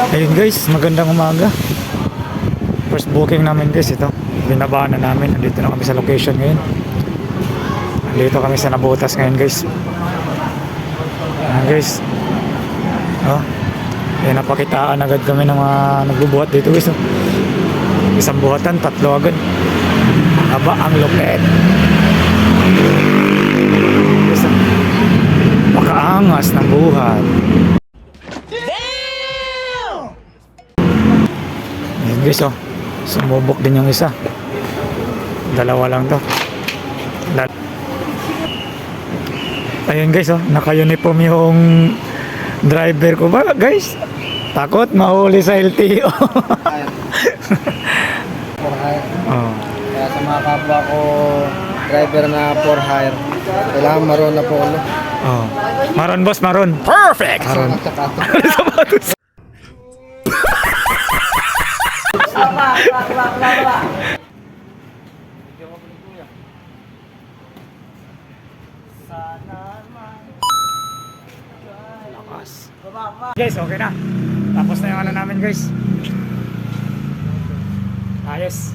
Ayun guys, magandang umaga. First booking namin guys, ito. Binabaan na namin. Andito na kami sa location ngayon. Andito kami sa Nabotas ngayon guys. Ayan guys. Oh. Ayan, napakitaan agad kami ng mga nagbubuhat dito guys. Oh. Isang buhatan, 3 agad. Aba, ang lupet. Guys, oh. Makaangas ng buhat. Ayan guys, oh. Sumubok din yung isa. 2 lang to. Ayun guys, oh. Naka-uniform yung driver ko ba guys? Takot mahuli sa LTO. For hire. Oh. Kaya sa mga kapwa ko driver na for hire, kailangan maroon na po ulo. Oh. Maron boss, maron. Perfect. Maron. Sapatos. Guys, okay na. Tapos na yung ano namin guys. Ayos.